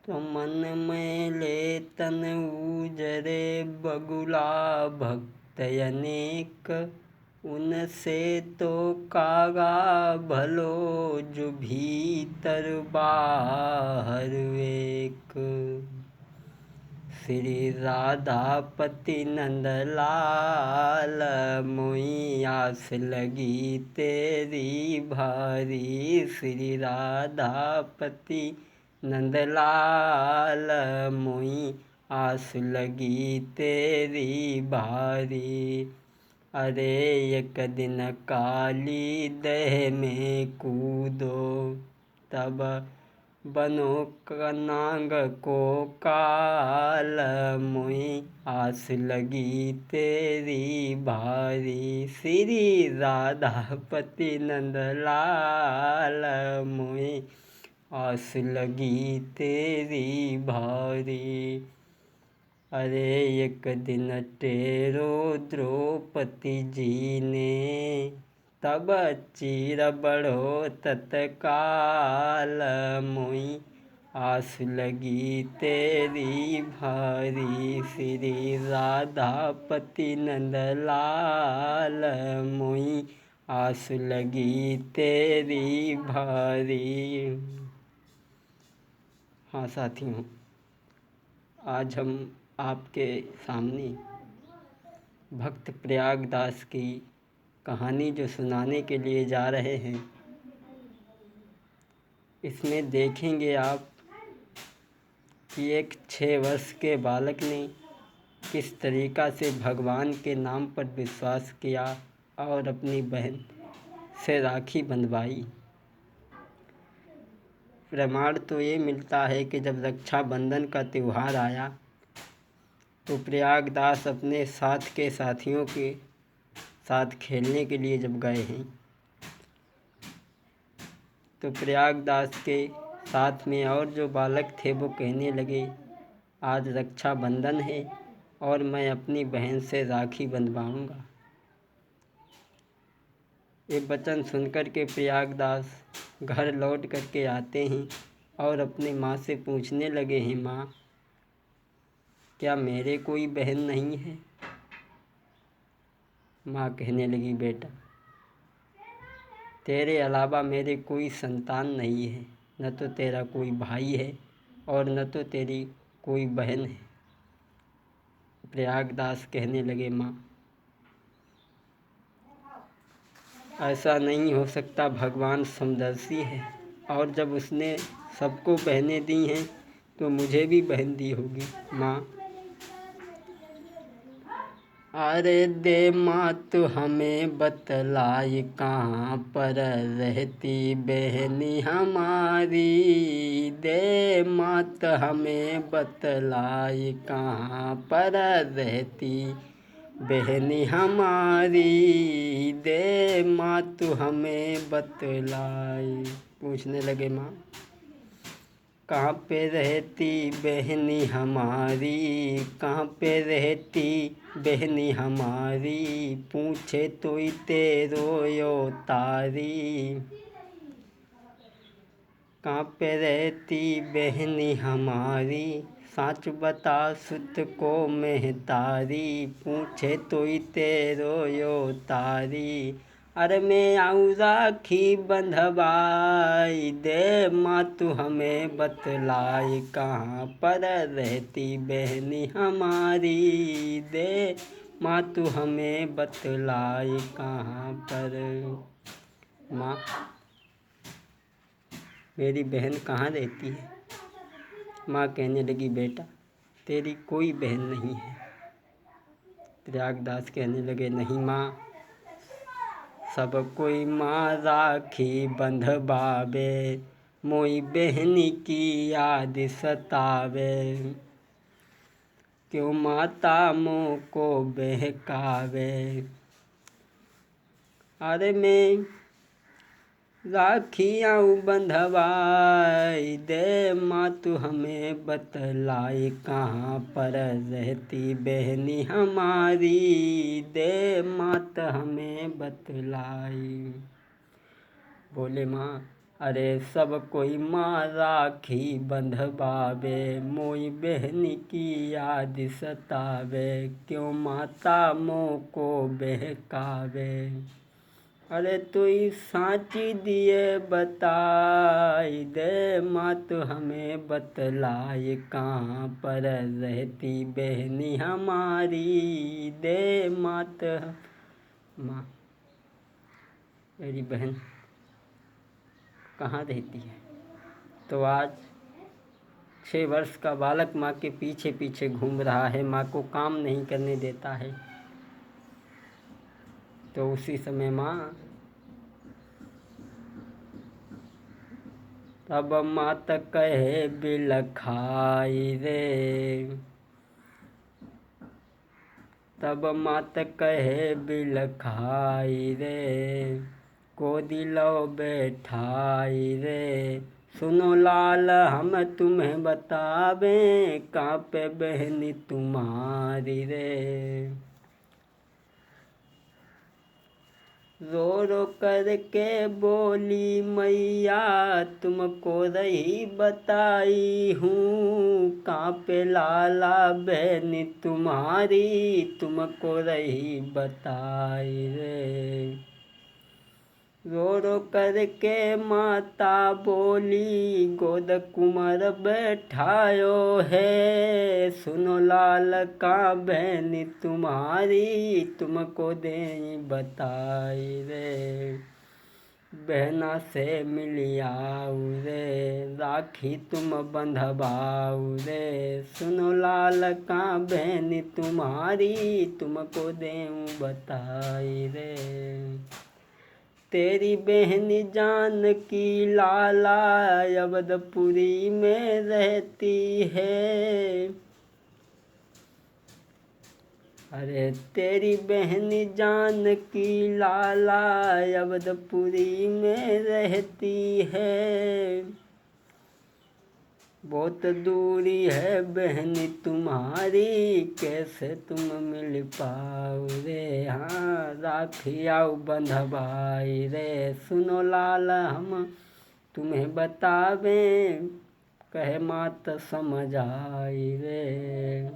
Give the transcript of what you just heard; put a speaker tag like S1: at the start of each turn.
S1: तो मन में ले तन उजरे बगुला भक्त अनेक, उनसे तो कागा भलो जो भीतर बाहर एक। श्री राधापति नंदलाल मोई आस लगी तेरी भारी। श्री राधापति नंदलाल मोई आस लगी तेरी भारी। अरे एक दिन काली दह में कूदो, तब बनो कनांग को काल मोई आस लगी तेरी भारी। श्री राधापति नंदलाल मोई आस लगी तेरी भारी। अरे एक दिन टेरो द्रौपदी जी ने, तब चीर बढ़ो तत्काल मोई आस लगी तेरी भारी। श्री राधापति नंदलाल मोई आस लगी तेरी भारी। हाँ साथियों, आज हम आपके सामने भक्त प्रयागदास की कहानी जो सुनाने के लिए जा रहे हैं, इसमें देखेंगे आप कि एक 6 वर्ष के बालक ने किस तरीक़ा से भगवान के नाम पर विश्वास किया और अपनी बहन से राखी बंधवाई। प्रमाण तो ये मिलता है कि जब रक्षाबंधन का त्यौहार आया तो प्रयागदास अपने साथ के साथियों के साथ खेलने के लिए जब गए हैं, तो प्रयागदास के साथ में और जो बालक थे वो कहने लगे, आज रक्षाबंधन है और मैं अपनी बहन से राखी बंधवाऊंगा। ये वचन सुनकर के प्रयागदास घर लौट करके आते हैं और अपनी माँ से पूछने लगे हैं, माँ क्या मेरे कोई बहन नहीं है? माँ कहने लगी, बेटा तेरे अलावा मेरे कोई संतान नहीं है, न तो तेरा कोई भाई है और न तो तेरी कोई बहन है। प्रयागदास कहने लगे, माँ ऐसा नहीं हो सकता, भगवान समदर्शी है और जब उसने सबको बहनें दी हैं तो मुझे भी बहन दी होगी। माँ अरे दे माँ तू हमें बतलाई, कहाँ पर रहती बहनी हमारी। दे माँ तो हमें बतलाई, कहाँ पर रहती बहनी हमारी। दे माँ तू हमें बतलाई। पूछने लगे, माँ कहाँ पे रहती बहनी हमारी, कहाँ पे रहती बहनी हमारी। पूछे तो तेरो यो तारी, कहाँ पे रहती बहनी हमारी। सच बता सुत को महतारी, पूछे तो तेरो यो तारी। अरे मैं आऊँ राखी बंधवाई, दे माँ तू हमें बतलाई, कहाँ पर रहती बहनी हमारी। दे माँ तू हमें बतलाई, कहाँ पर। माँ मेरी बहन कहाँ रहती है? माँ कहने लगी, बेटा तेरी कोई बहन नहीं है। प्रयागदास कहने लगे, नहीं माँ, सब कोई माँ राखी बंधवावे, मोई बहनी की याद सतावे। क्यों माता मों को बहकावे। अरे मैं राखियाँ बंधवाई, दे माँ तू हमें बतलाई, कहाँ पर रहती बहनी हमारी। दे माँ तो हमें बतलाई। बोले, माँ अरे सब कोई माँ राखी बंधवावे, मोई बहनी की याद सतावे, क्यों माता मोह को बहकावे। अरे तुई सांची दिए बताई दे, माँ तो हमें बतलाए, कहाँ पर रहती बहनी हमारी, दे मात माँ मेरी बहन कहाँ रहती है। तो आज 6 वर्ष का बालक माँ के पीछे पीछे घूम रहा है, माँ को काम नहीं करने देता है। तो उसी समय माँ तब मात कहे बिलखाई रे, तब मात कहे बिलखाई रे, गोदी लो बैठाई रे, सुनो लाल हम तुम्हें बतावें, कहाँ पे बहनी तुम्हारी रे। रो रो करके बोली मैया, तुमको रही बताई हूँ, कहाँ पे लाला बहनी तुम्हारी, तुमको रही बताई रे। रो रो करके माता बोली, गोद कुंवर बैठायो है, सुनो लाल का बहनी तुम्हारी, तुमको दे बताई रे। बहना से मिलियाऊ रे, राखी तुम बंधवाऊ रे, सुनो लाल का बहनी तुम्हारी, तुमको देऊँ बताई रे। तेरी बहनी जानकी लाला अवधपुरी में रहती है। अरे तेरी बहनी जानकी लाला अवधपुरी में रहती है। बहुत दूरी है बहनी तुम्हारी, कैसे तुम मिल पाओ रे। हाँ राखी आओ बंधवाई रे, सुनो लाल हम तुम्हें बतावें, कहे मात समझ आई रे।